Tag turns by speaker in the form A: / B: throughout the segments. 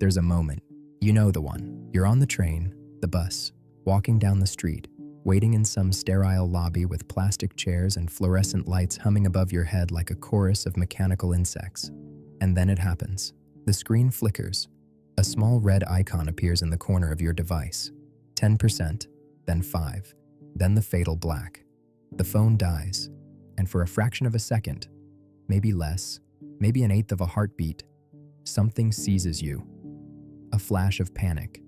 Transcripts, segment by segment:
A: There's a moment. You know the one. You're on the train, the bus, walking down the street, waiting in some sterile lobby with plastic chairs and fluorescent lights humming above your head like a chorus of mechanical insects. And then it happens. The screen flickers. A small red icon appears in the corner of your device. 10%, then 5, then the fatal black. The phone dies, and for a fraction of a second, maybe less, maybe an eighth of a heartbeat, something seizes you. A flash of panic,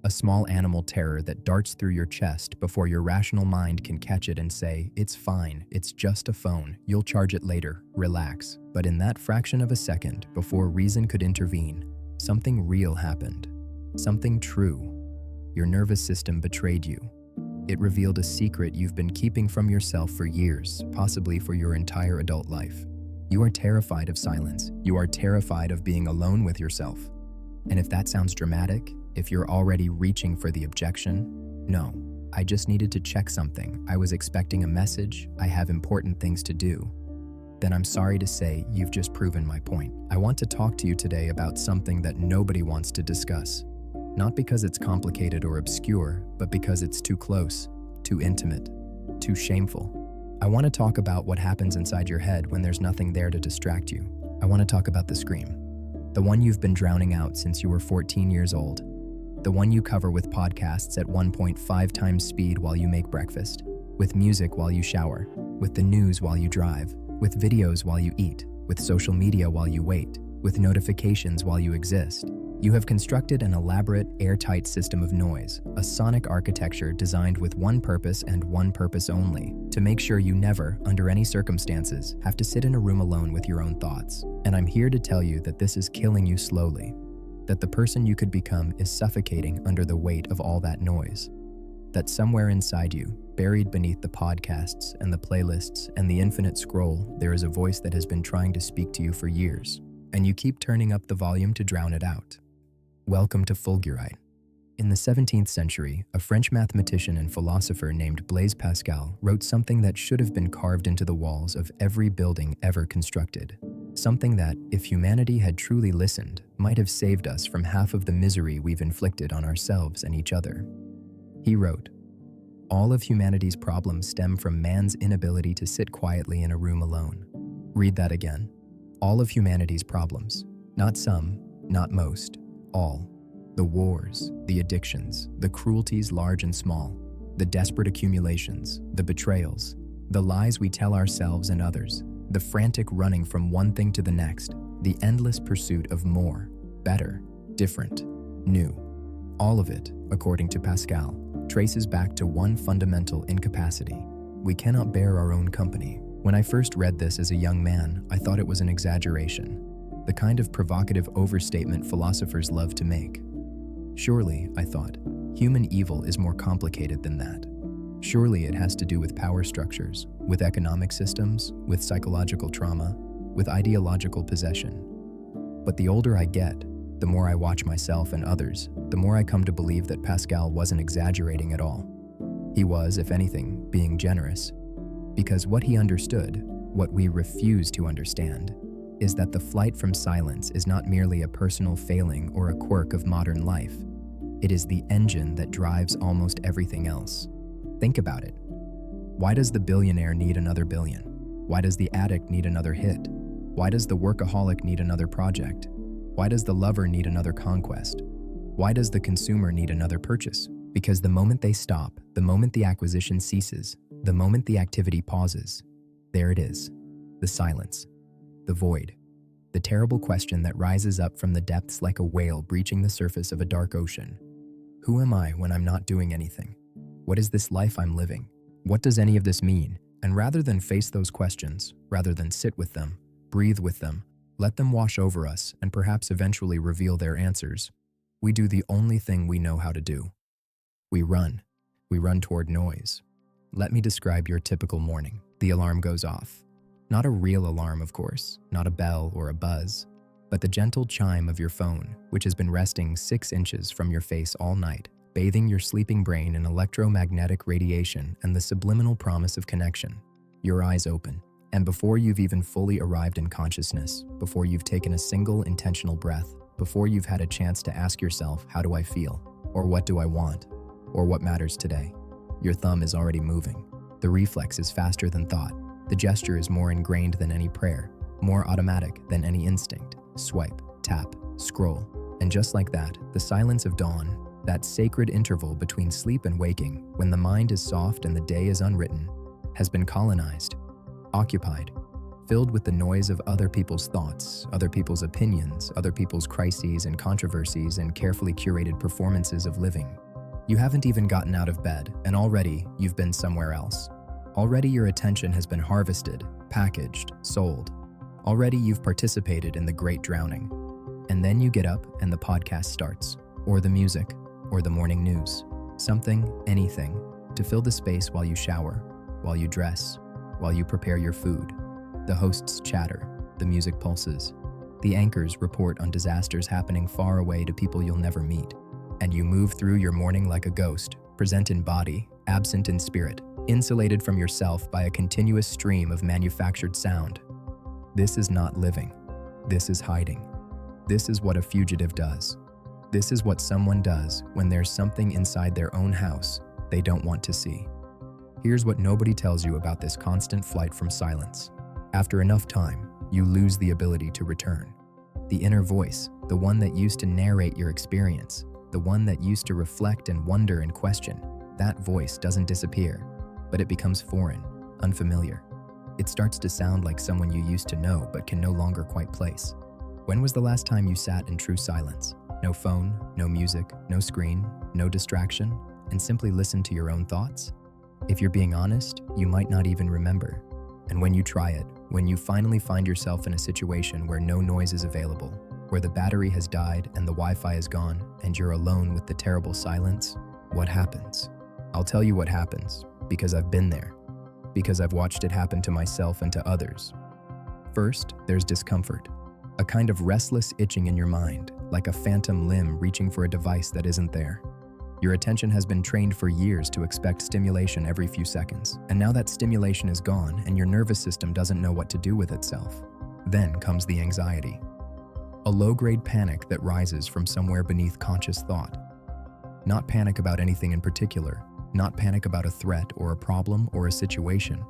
A: a small animal terror that darts through your chest before your rational mind can catch it and say, "It's fine, it's just a phone, you'll charge it later, relax." But in that fraction of a second, before reason could intervene, something real happened. Something true. Your nervous system betrayed you. It revealed a secret you've been keeping from yourself for years, possibly for your entire adult life. You are terrified of silence. You are terrified of being alone with yourself. And if that sounds dramatic, if you're already reaching for the objection, no, I just needed to check something. I was expecting a message. I have important things to do. Then I'm sorry to say you've just proven my point. I want to talk to you today about something that nobody wants to discuss. Not because it's complicated or obscure, but because it's too close, too intimate, too shameful. I want to talk about what happens inside your head when there's nothing there to distract you. I want to talk about the scream. The one you've been drowning out since you were 14 years old. The one you cover with podcasts at 1.5 times speed while you make breakfast, with music while you shower, with the news while you drive, with videos while you eat, with social media while you wait, with notifications while you exist. You have constructed an elaborate, airtight system of noise, a sonic architecture designed with one purpose and one purpose only, to make sure you never, under any circumstances, have to sit in a room alone with your own thoughts. And I'm here to tell you that this is killing you slowly, that the person you could become is suffocating under the weight of all that noise, that somewhere inside you, buried beneath the podcasts and the playlists and the infinite scroll, there is a voice that has been trying to speak to you for years, and you keep turning up the volume to drown it out. Welcome to Fulgurite. In the 17th century, a French mathematician and philosopher named Blaise Pascal wrote something that should have been carved into the walls of every building ever constructed. Something that, if humanity had truly listened, might have saved us from half of the misery we've inflicted on ourselves and each other. He wrote, "All of humanity's problems stem from man's inability to sit quietly in a room alone." Read that again. All of humanity's problems, not some, not most, all. The wars, the addictions, the cruelties large and small, the desperate accumulations, the betrayals, the lies we tell ourselves and others, the frantic running from one thing to the next, the endless pursuit of more, better, different, new. All of it, according to Pascal, traces back to one fundamental incapacity. We cannot bear our own company. When I first read this as a young man, I thought it was an exaggeration, the kind of provocative overstatement philosophers love to make. Surely, I thought, human evil is more complicated than that. Surely it has to do with power structures, with economic systems, with psychological trauma, with ideological possession. But the older I get, the more I watch myself and others, the more I come to believe that Pascal wasn't exaggerating at all. He was, if anything, being generous. Because what he understood, what we refuse to understand, is that the flight from silence is not merely a personal failing or a quirk of modern life. It is the engine that drives almost everything else. Think about it. Why does the billionaire need another billion? Why does the addict need another hit? Why does the workaholic need another project? Why does the lover need another conquest? Why does the consumer need another purchase? Because the moment they stop, the moment the acquisition ceases, the moment the activity pauses, there it is, the silence. The void, the terrible question that rises up from the depths like a whale breaching the surface of a dark ocean. Who am I when I'm not doing anything? What is this life I'm living? What does any of this mean? And rather than face those questions, rather than sit with them, breathe with them, let them wash over us and perhaps eventually reveal their answers, we do the only thing we know how to do. We run. We run toward noise. Let me describe your typical morning. The alarm goes off. Not a real alarm, of course, not a bell or a buzz, but the gentle chime of your phone, which has been resting 6 inches from your face all night, bathing your sleeping brain in electromagnetic radiation and the subliminal promise of connection. Your eyes open, and before you've even fully arrived in consciousness, before you've taken a single intentional breath, before you've had a chance to ask yourself, how do I feel? Or what do I want? Or what matters today? Your thumb is already moving. The reflex is faster than thought. The gesture is more ingrained than any prayer, more automatic than any instinct. Swipe, tap, scroll. And just like that, the silence of dawn, that sacred interval between sleep and waking, when the mind is soft and the day is unwritten, has been colonized, occupied, filled with the noise of other people's thoughts, other people's opinions, other people's crises and controversies and carefully curated performances of living. You haven't even gotten out of bed, and already you've been somewhere else. Already your attention has been harvested, packaged, sold. Already you've participated in the great drowning. And then you get up and the podcast starts, or the music, or the morning news. Something, anything, to fill the space while you shower, while you dress, while you prepare your food. The hosts chatter, the music pulses. The anchors report on disasters happening far away to people you'll never meet. And you move through your morning like a ghost, present in body, absent in spirit, insulated from yourself by a continuous stream of manufactured sound. This is not living. This is hiding. This is what a fugitive does. This is what someone does when there's something inside their own house they don't want to see. Here's what nobody tells you about this constant flight from silence. After enough time, you lose the ability to return. The inner voice, the one that used to narrate your experience, the one that used to reflect and wonder and question, that voice doesn't disappear, but it becomes foreign, unfamiliar. It starts to sound like someone you used to know but can no longer quite place. When was the last time you sat in true silence? No phone, no music, no screen, no distraction, and simply listened to your own thoughts? If you're being honest, you might not even remember. And when you try it, when you finally find yourself in a situation where no noise is available, where the battery has died and the Wi-Fi is gone, and you're alone with the terrible silence, what happens? I'll tell you what happens, because I've been there, because I've watched it happen to myself and to others. First, there's discomfort, a kind of restless itching in your mind, like a phantom limb reaching for a device that isn't there. Your attention has been trained for years to expect stimulation every few seconds, and now that stimulation is gone and your nervous system doesn't know what to do with itself. Then comes the anxiety, a low-grade panic that rises from somewhere beneath conscious thought. Not panic about anything in particular, not panic about a threat or a problem or a situation,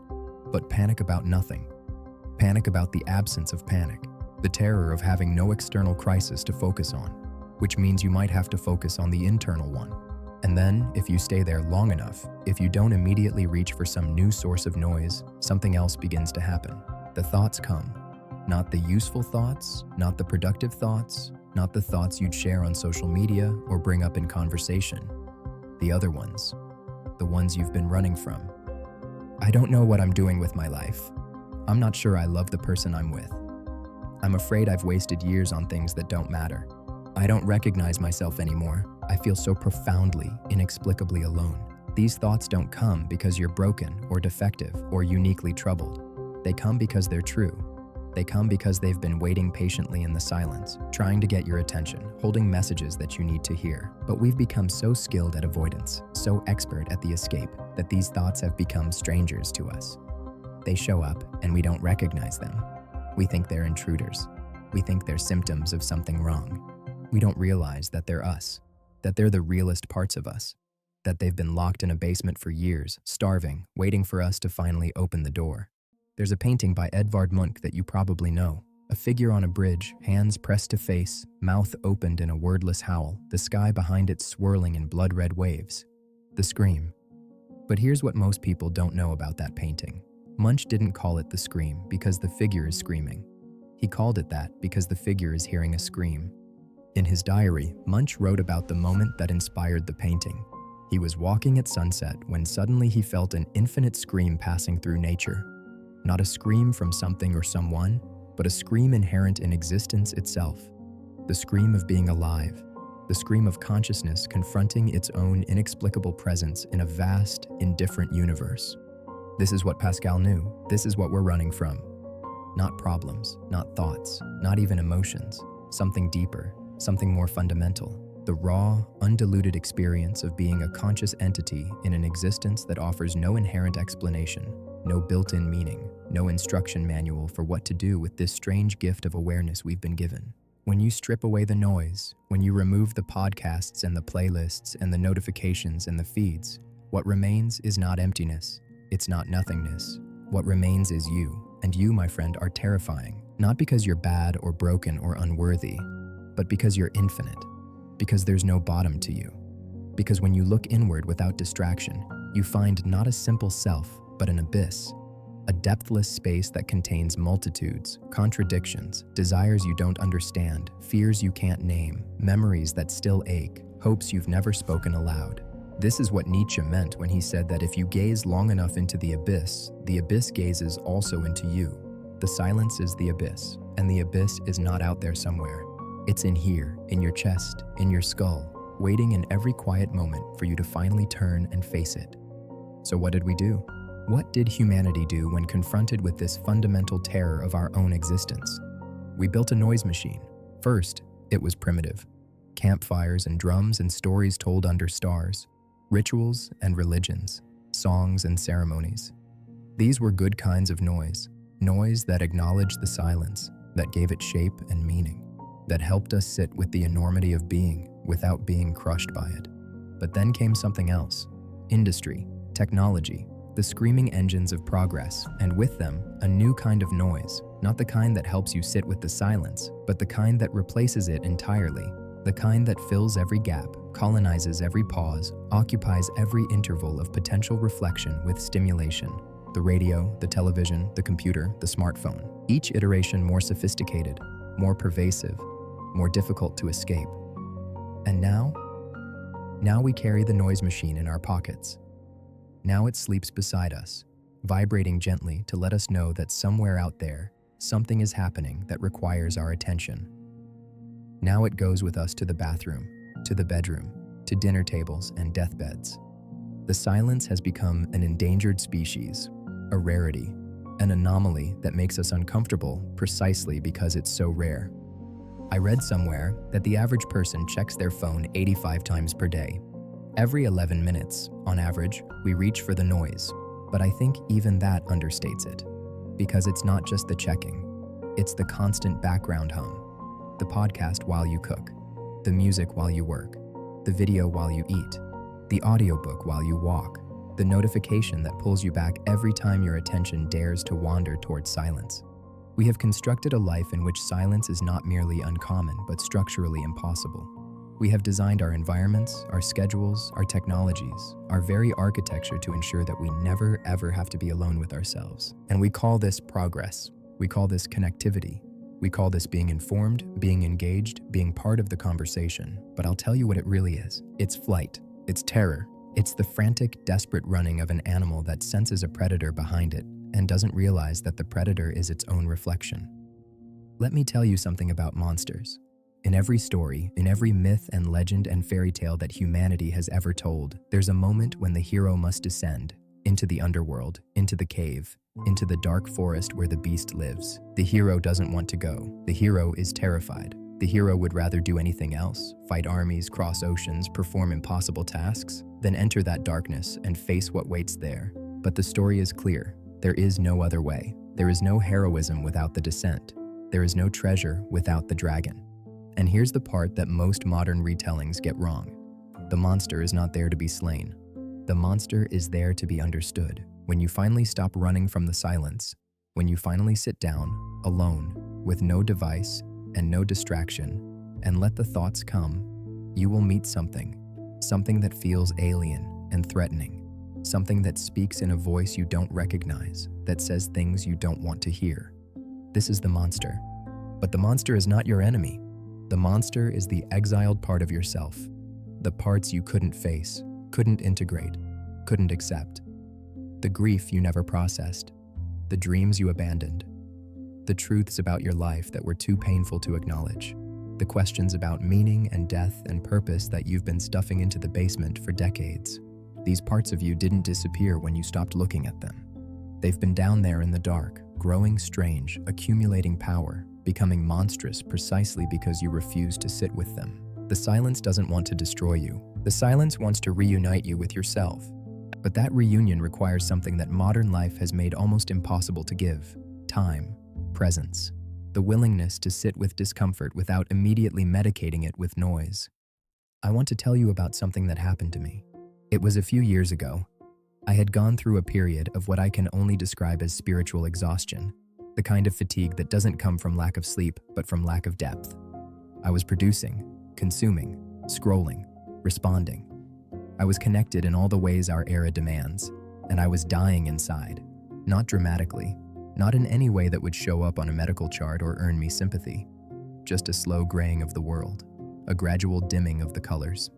A: but panic about nothing. Panic about the absence of panic, the terror of having no external crisis to focus on, which means you might have to focus on the internal one. And then, if you stay there long enough, if you don't immediately reach for some new source of noise, something else begins to happen. The thoughts come. Not the useful thoughts, not the productive thoughts, not the thoughts you'd share on social media or bring up in conversation. The other ones. The ones you've been running from. I don't know what I'm doing with my life. I'm not sure I love the person I'm with. I'm afraid I've wasted years on things that don't matter. I don't recognize myself anymore. I feel so profoundly, inexplicably alone. These thoughts don't come because you're broken or defective or uniquely troubled. They come because they're true. They come because they've been waiting patiently in the silence, trying to get your attention, holding messages that you need to hear. But we've become so skilled at avoidance, so expert at the escape, that these thoughts have become strangers to us. They show up and we don't recognize them. We think they're intruders. We think they're symptoms of something wrong. We don't realize that they're us, that they're the realest parts of us, that they've been locked in a basement for years, starving, waiting for us to finally open the door. There's a painting by Edvard Munch that you probably know, a figure on a bridge, hands pressed to face, mouth opened in a wordless howl, the sky behind it swirling in blood-red waves. The Scream. But here's what most people don't know about that painting. Munch didn't call it the Scream because the figure is screaming. He called it that because the figure is hearing a scream. In his diary, Munch wrote about the moment that inspired the painting. He was walking at sunset when suddenly he felt an infinite scream passing through nature. Not a scream from something or someone, but a scream inherent in existence itself. The scream of being alive. The scream of consciousness confronting its own inexplicable presence in a vast, indifferent universe. This is what Pascal knew. This is what we're running from. Not problems, not thoughts, not even emotions. Something deeper, something more fundamental. The raw, undiluted experience of being a conscious entity in an existence that offers no inherent explanation, no built-in meaning, no instruction manual for what to do with this strange gift of awareness we've been given. When you strip away the noise, when you remove the podcasts and the playlists and the notifications and the feeds, what remains is not emptiness. It's not nothingness. What remains is you, and you, my friend, are terrifying. Not because you're bad or broken or unworthy, but because you're infinite. Because there's no bottom to you. Because when you look inward without distraction, you find not a simple self, but an abyss. A depthless space that contains multitudes, contradictions, desires you don't understand, fears you can't name, memories that still ache, hopes you've never spoken aloud. This is what Nietzsche meant when he said that if you gaze long enough into the abyss gazes also into you. The silence is the abyss, and the abyss is not out there somewhere. It's in here, in your chest, in your skull, waiting in every quiet moment for you to finally turn and face it. So what did we do? What did humanity do when confronted with this fundamental terror of our own existence? We built a noise machine. First, it was primitive. Campfires and drums and stories told under stars, rituals and religions, songs and ceremonies. These were good kinds of noise that acknowledged the silence, that gave it shape and meaning, that helped us sit with the enormity of being without being crushed by it. But then came something else: industry, technology, the screaming engines of progress, and with them, a new kind of noise, not the kind that helps you sit with the silence, but the kind that replaces it entirely, the kind that fills every gap, colonizes every pause, occupies every interval of potential reflection with stimulation. The radio, the television, the computer, the smartphone, each iteration more sophisticated, more pervasive, more difficult to escape. And now we carry the noise machine in our pockets. Now it sleeps beside us, vibrating gently to let us know that somewhere out there, something is happening that requires our attention. Now it goes with us to the bathroom, to the bedroom, to dinner tables and deathbeds. The silence has become an endangered species, a rarity, an anomaly that makes us uncomfortable precisely because it's so rare. I read somewhere that the average person checks their phone 85 times per day. Every 11 minutes, on average, we reach for the noise, but I think even that understates it. Because it's not just the checking, it's the constant background hum. The podcast while you cook, the music while you work, the video while you eat, the audiobook while you walk, the notification that pulls you back every time your attention dares to wander towards silence. We have constructed a life in which silence is not merely uncommon, but structurally impossible. We have designed our environments, our schedules, our technologies, our very architecture to ensure that we never ever have to be alone with ourselves. And we call this progress. We call this connectivity. We call this being informed, being engaged, being part of the conversation. But I'll tell you what it really is. It's flight. It's terror. It's the frantic, desperate running of an animal that senses a predator behind it and doesn't realize that the predator is its own reflection. Let me tell you something about monsters. In every story, in every myth and legend and fairy tale that humanity has ever told, there's a moment when the hero must descend into the underworld, into the cave, into the dark forest where the beast lives. The hero doesn't want to go. The hero is terrified. The hero would rather do anything else, fight armies, cross oceans, perform impossible tasks, than enter that darkness and face what waits there. But the story is clear. There is no other way. There is no heroism without the descent. There is no treasure without the dragon. And here's the part that most modern retellings get wrong. The monster is not there to be slain. The monster is there to be understood. When you finally stop running from the silence, when you finally sit down, alone, with no device and no distraction, and let the thoughts come, you will meet something that feels alien and threatening, something that speaks in a voice you don't recognize, that says things you don't want to hear. This is the monster. But the monster is not your enemy. The monster is the exiled part of yourself, the parts you couldn't face, couldn't integrate, couldn't accept, the grief you never processed, the dreams you abandoned, the truths about your life that were too painful to acknowledge, the questions about meaning and death and purpose that you've been stuffing into the basement for decades. These parts of you didn't disappear when you stopped looking at them. They've been down there in the dark, growing strange, accumulating power, becoming monstrous precisely because you refuse to sit with them. The silence doesn't want to destroy you. The silence wants to reunite you with yourself. But that reunion requires something that modern life has made almost impossible to give: time, presence. the willingness to sit with discomfort without immediately medicating it with noise. I want to tell you about something that happened to me. It was a few years ago. I had gone through a period of what I can only describe as spiritual exhaustion, the kind of fatigue that doesn't come from lack of sleep, but from lack of depth. I was producing, consuming, scrolling, responding. I was connected in all the ways our era demands, and I was dying inside, not dramatically, not in any way that would show up on a medical chart or earn me sympathy, just a slow graying of the world, a gradual dimming of the colors.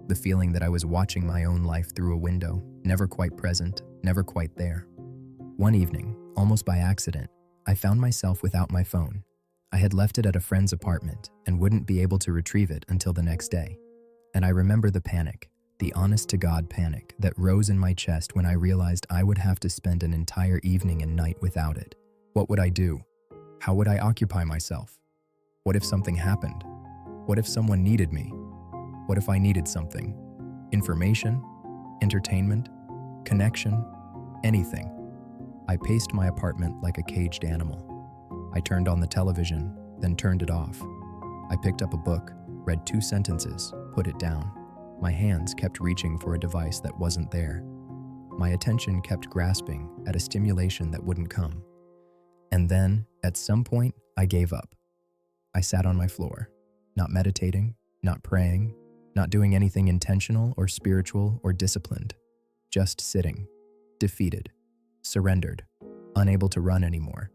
A: The feeling that I was watching my own life through a window, never quite present, never quite there. One evening, almost by accident, I found myself without my phone. I had left it at a friend's apartment and wouldn't be able to retrieve it until the next day. And I remember the panic, the honest-to-God panic that rose in my chest when I realized I would have to spend an entire evening and night without it. What would I do? How would I occupy myself? What if something happened? What if someone needed me? What if I needed something? Information? Entertainment? Connection? Anything. I paced my apartment like a caged animal. I turned on the television, then turned it off. I picked up a book, read 2 sentences, put it down. My hands kept reaching for a device that wasn't there. My attention kept grasping at a stimulation that wouldn't come. And then, at some point, I gave up. I sat on my floor, not meditating, not praying, not doing anything intentional or spiritual or disciplined, just sitting, defeated, surrendered, unable to run anymore.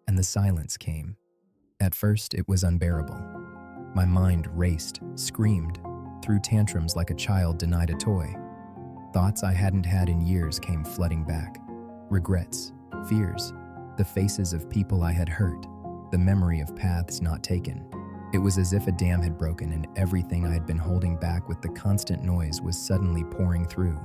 A: And the silence came. At first, it was unbearable. My mind raced, screamed, threw tantrums like a child denied a toy. Thoughts I hadn't had in years came flooding back. Regrets, fears, the faces of people I had hurt, the memory of paths not taken. It was as if a dam had broken and everything I had been holding back with the constant noise was suddenly pouring through.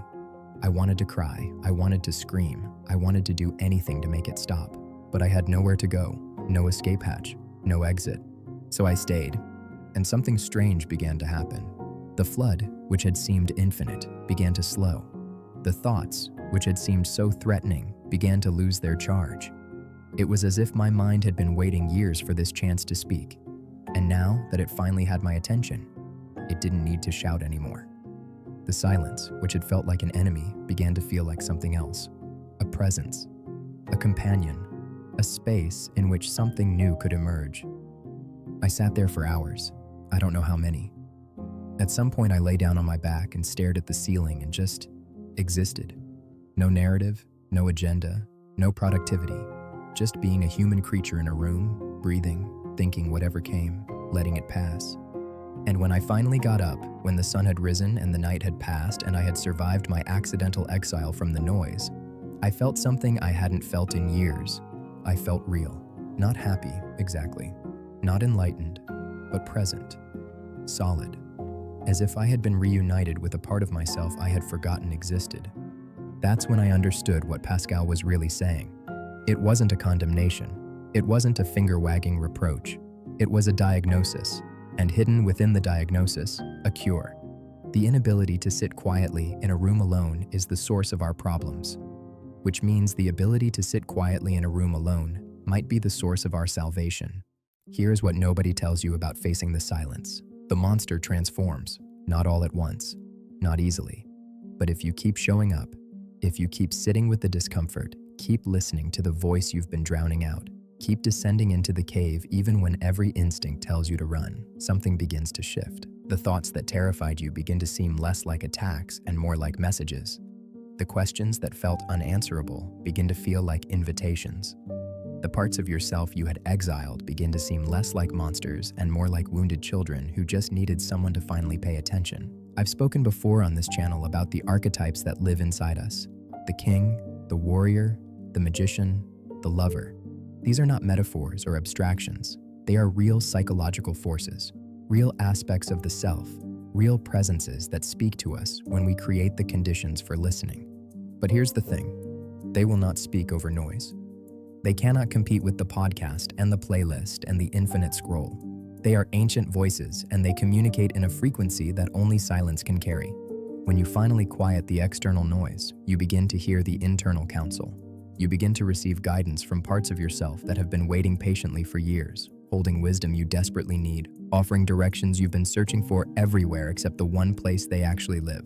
A: I wanted to cry, I wanted to scream, I wanted to do anything to make it stop. But I had nowhere to go, no escape hatch, no exit. So I stayed, and something strange began to happen. The flood, which had seemed infinite, began to slow. The thoughts, which had seemed so threatening, began to lose their charge. It was as if my mind had been waiting years for this chance to speak. And now that it finally had my attention, it didn't need to shout anymore. The silence, which had felt like an enemy, began to feel like something else. A presence, a companion, a space in which something new could emerge. I sat there for hours, I don't know how many. At some point I lay down on my back and stared at the ceiling and just existed. No narrative, no agenda, no productivity, just being a human creature in a room, breathing, thinking whatever came, letting it pass. And when I finally got up, when the sun had risen and the night had passed and I had survived my accidental exile from the noise, I felt something I hadn't felt in years. I felt real, not happy, exactly, not enlightened, but present, solid, as if I had been reunited with a part of myself I had forgotten existed. That's when I understood what Pascal was really saying. It wasn't a condemnation. It wasn't a finger-wagging reproach. It was a diagnosis, and hidden within the diagnosis, a cure. The inability to sit quietly in a room alone is the source of our problems, which means the ability to sit quietly in a room alone might be the source of our salvation. Here's what nobody tells you about facing the silence. The monster transforms, not all at once, not easily. But if you keep showing up, if you keep sitting with the discomfort, keep listening to the voice you've been drowning out, keep descending into the cave even when every instinct tells you to run, something begins to shift. The thoughts that terrified you begin to seem less like attacks and more like messages. The questions that felt unanswerable begin to feel like invitations. The parts of yourself you had exiled begin to seem less like monsters and more like wounded children who just needed someone to finally pay attention. I've spoken before on this channel about the archetypes that live inside us: the king, the warrior, the magician, the lover. These are not metaphors or abstractions. They are real psychological forces, real aspects of the self, real presences that speak to us when we create the conditions for listening. But here's the thing: they will not speak over noise. They cannot compete with the podcast and the playlist and the infinite scroll. They are ancient voices, and they communicate in a frequency that only silence can carry. When you finally quiet the external noise, you begin to hear the internal counsel. You begin to receive guidance from parts of yourself that have been waiting patiently for years, holding wisdom you desperately need, offering directions you've been searching for everywhere except the one place they actually live.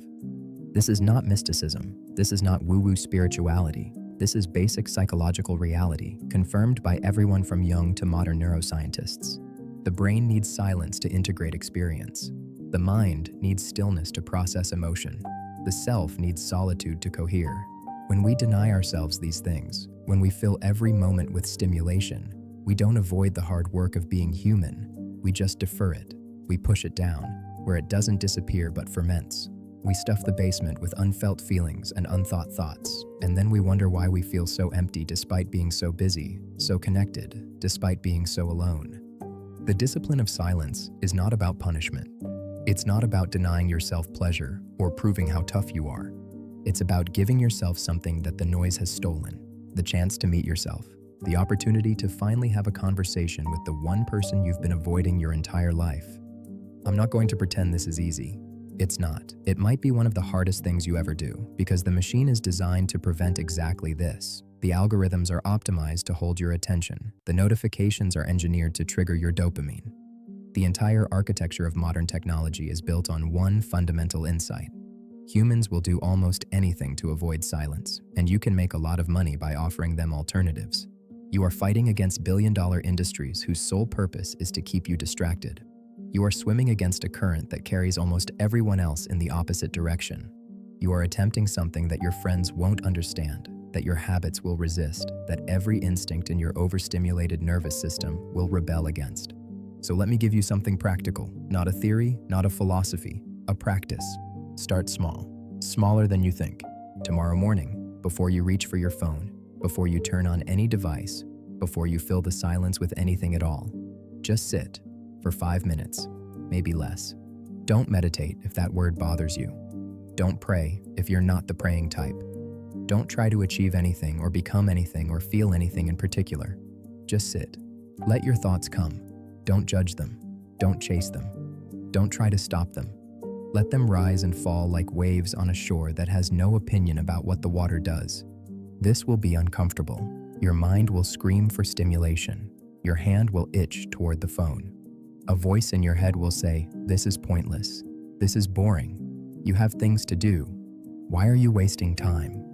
A: This is not mysticism. This is not woo-woo spirituality. This is basic psychological reality, confirmed by everyone from Jung to modern neuroscientists. The brain needs silence to integrate experience. The mind needs stillness to process emotion. The self needs solitude to cohere. When we deny ourselves these things, when we fill every moment with stimulation, we don't avoid the hard work of being human. We just defer it. We push it down, where it doesn't disappear but ferments. We stuff the basement with unfelt feelings and unthought thoughts, and then we wonder why we feel so empty despite being so busy, so connected, despite being so alone. The discipline of silence is not about punishment. It's not about denying yourself pleasure or proving how tough you are. It's about giving yourself something that the noise has stolen, the chance to meet yourself, the opportunity to finally have a conversation with the one person you've been avoiding your entire life. I'm not going to pretend this is easy. It's not. It might be one of the hardest things you ever do, because the machine is designed to prevent exactly this. The algorithms are optimized to hold your attention. The notifications are engineered to trigger your dopamine. The entire architecture of modern technology is built on one fundamental insight. Humans will do almost anything to avoid silence, and you can make a lot of money by offering them alternatives. You are fighting against billion-dollar industries whose sole purpose is to keep you distracted. You are swimming against a current that carries almost everyone else in the opposite direction. You are attempting something that your friends won't understand, that your habits will resist, that every instinct in your overstimulated nervous system will rebel against. So let me give you something practical, not a theory, not a philosophy, a practice. Start small, smaller than you think. Tomorrow morning, before you reach for your phone, before you turn on any device, before you fill the silence with anything at all, just sit for 5 minutes, maybe less. Don't meditate if that word bothers you. Don't pray if you're not the praying type. Don't try to achieve anything or become anything or feel anything in particular. Just sit. Let your thoughts come. Don't judge them. Don't chase them. Don't try to stop them. Let them rise and fall like waves on a shore that has no opinion about what the water does. This will be uncomfortable. Your mind will scream for stimulation. Your hand will itch toward the phone. A voice in your head will say, "This is pointless. This is boring. You have things to do. Why are you wasting time?"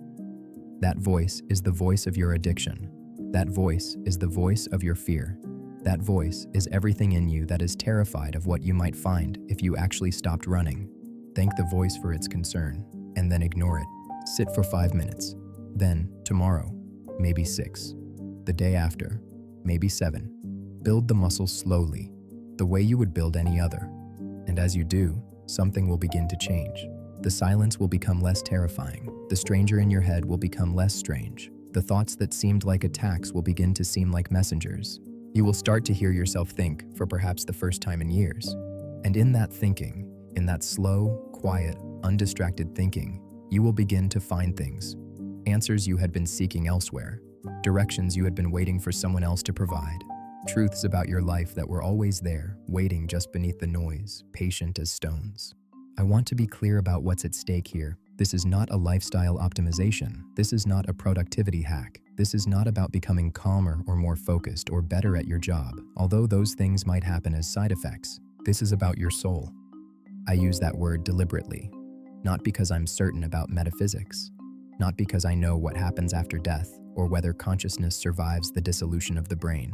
A: That voice is the voice of your addiction. That voice is the voice of your fear. That voice is everything in you that is terrified of what you might find if you actually stopped running. Thank the voice for its concern, and then ignore it. Sit for 5 minutes. Then, tomorrow, maybe 6. The day after, maybe 7. Build the muscle slowly, the way you would build any other. And as you do, something will begin to change. The silence will become less terrifying. The stranger in your head will become less strange. The thoughts that seemed like attacks will begin to seem like messengers. You will start to hear yourself think for perhaps the first time in years. And in that thinking, in that slow, quiet, undistracted thinking, you will begin to find things. Answers you had been seeking elsewhere. Directions you had been waiting for someone else to provide. Truths about your life that were always there, waiting just beneath the noise, patient as stones. I want to be clear about what's at stake here. This is not a lifestyle optimization. This is not a productivity hack. This is not about becoming calmer or more focused or better at your job, although those things might happen as side effects. This is about your soul. I use that word deliberately, not because I'm certain about metaphysics, not because I know what happens after death or whether consciousness survives the dissolution of the brain,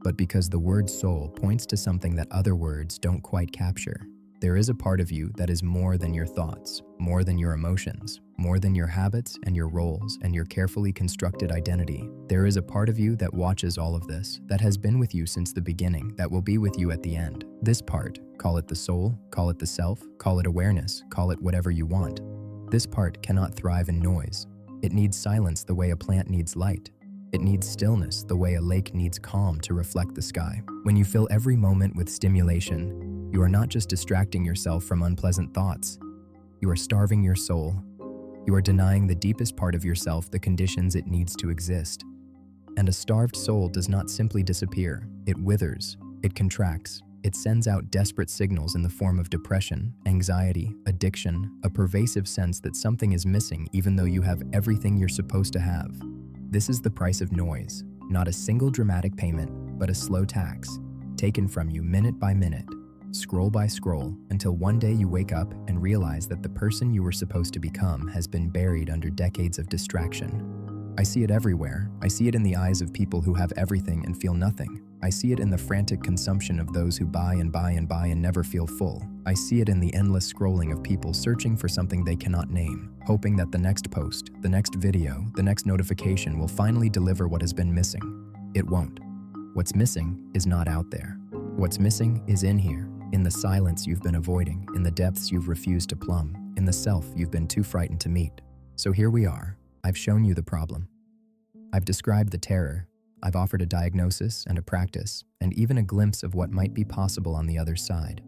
A: but because the word soul points to something that other words don't quite capture. There is a part of you that is more than your thoughts, more than your emotions, more than your habits and your roles and your carefully constructed identity. There is a part of you that watches all of this, that has been with you since the beginning, that will be with you at the end. This part, call it the soul, call it the self, call it awareness, call it whatever you want. This part cannot thrive in noise. It needs silence the way a plant needs light. It needs stillness the way a lake needs calm to reflect the sky. When you fill every moment with stimulation, you are not just distracting yourself from unpleasant thoughts. You are starving your soul. You are denying the deepest part of yourself the conditions it needs to exist. And a starved soul does not simply disappear. It withers. It contracts. It sends out desperate signals in the form of depression, anxiety, addiction, a pervasive sense that something is missing even though you have everything you're supposed to have. This is the price of noise, not a single dramatic payment, but a slow tax, taken from you minute by minute, scroll by scroll, until one day you wake up and realize that the person you were supposed to become has been buried under decades of distraction. I see it everywhere. I see it in the eyes of people who have everything and feel nothing. I see it in the frantic consumption of those who buy and buy and buy and never feel full. I see it in the endless scrolling of people searching for something they cannot name, hoping that the next post, the next video, the next notification will finally deliver what has been missing. It won't. What's missing is not out there. What's missing is in here, in the silence you've been avoiding, in the depths you've refused to plumb, in the self you've been too frightened to meet. So here we are. I've shown you the problem. I've described the terror. I've offered a diagnosis and a practice, and even a glimpse of what might be possible on the other side.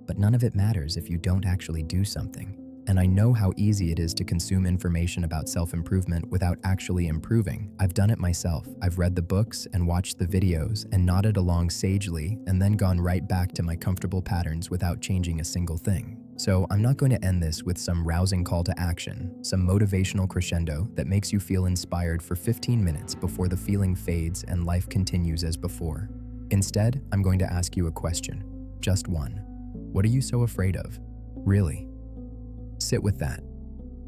A: But none of it matters if you don't actually do something. And I know how easy it is to consume information about self-improvement without actually improving. I've done it myself. I've read the books and watched the videos and nodded along sagely and then gone right back to my comfortable patterns without changing a single thing. So I'm not going to end this with some rousing call to action, some motivational crescendo that makes you feel inspired for 15 minutes before the feeling fades and life continues as before. Instead, I'm going to ask you a question, just one. What are you so afraid of? Really? Sit with that.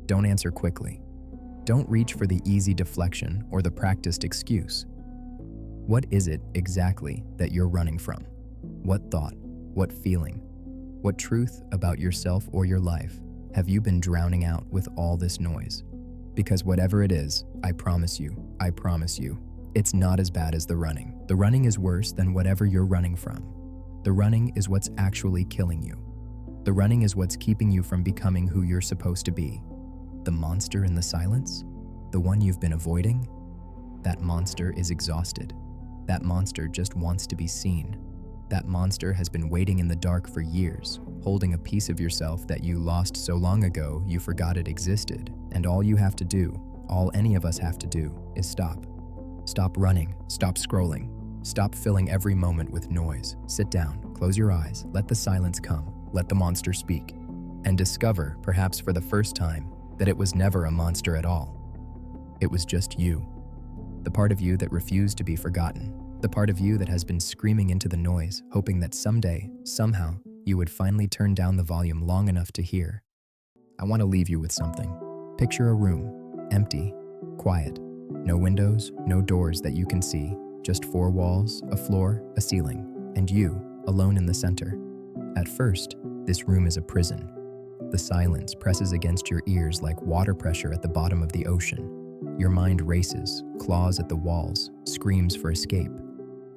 A: Don't answer quickly. Don't reach for the easy deflection or the practiced excuse. What is it exactly that you're running from? What thought? What feeling? What truth about yourself or your life have you been drowning out with all this noise? Because whatever it is, I promise you, it's not as bad as the running. The running is worse than whatever you're running from. The running is what's actually killing you. The running is what's keeping you from becoming who you're supposed to be. The monster in the silence? The one you've been avoiding? That monster is exhausted. That monster just wants to be seen. That monster has been waiting in the dark for years, holding a piece of yourself that you lost so long ago you forgot it existed. And all you have to do, all any of us have to do, is stop. Stop running, stop scrolling, stop filling every moment with noise. Sit down, close your eyes, let the silence come. Let the monster speak, and discover, perhaps for the first time, that it was never a monster at all. It was just you. The part of you that refused to be forgotten. The part of you that has been screaming into the noise, hoping that someday, somehow, you would finally turn down the volume long enough to hear. I want to leave you with something. Picture a room, empty, quiet. No windows, no doors that you can see, just four walls, a floor, a ceiling, and you, alone in the center. At first, this room is a prison. The silence presses against your ears like water pressure at the bottom of the ocean. Your mind races, claws at the walls, screams for escape.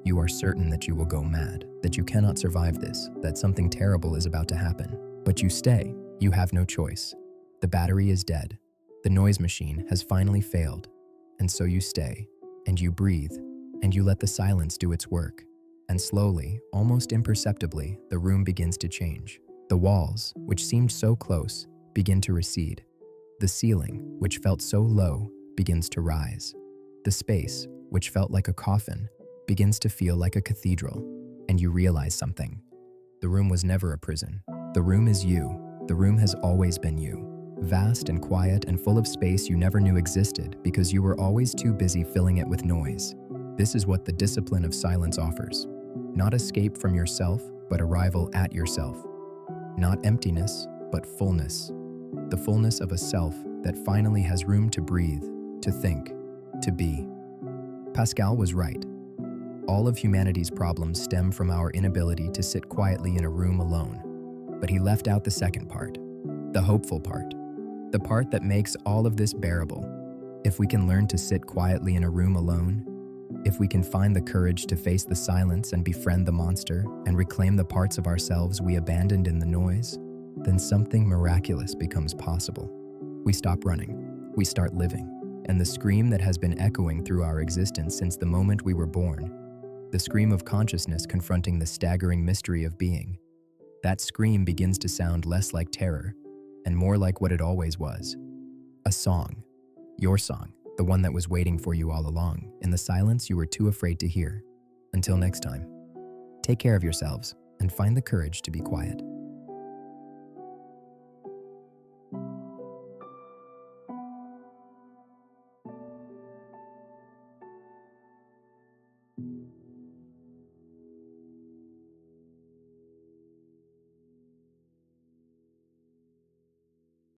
A: You are certain that you will go mad, that you cannot survive this, that something terrible is about to happen. But you stay. You have no choice. The battery is dead. The noise machine has finally failed. And so you stay, and you breathe, and you let the silence do its work. And slowly, almost imperceptibly, the room begins to change. The walls, which seemed so close, begin to recede. The ceiling, which felt so low, begins to rise. The space, which felt like a coffin, begins to feel like a cathedral. And you realize something. The room was never a prison. The room is you. The room has always been you. Vast and quiet and full of space you never knew existed because you were always too busy filling it with noise. This is what the discipline of silence offers. Not escape from yourself, but arrival at yourself. Not emptiness, but fullness. The fullness of a self that finally has room to breathe, to think, to be. Pascal was right. All of humanity's problems stem from our inability to sit quietly in a room alone. But he left out the second part, the hopeful part, the part that makes all of this bearable. If we can learn to sit quietly in a room alone, if we can find the courage to face the silence and befriend the monster and reclaim the parts of ourselves we abandoned in the noise, then something miraculous becomes possible. We stop running, we start living, and the scream that has been echoing through our existence since the moment we were born, the scream of consciousness confronting the staggering mystery of being, that scream begins to sound less like terror and more like what it always was. A song. Your song. The one that was waiting for you all along, in the silence you were too afraid to hear. Until next time, take care of yourselves and find the courage to be quiet.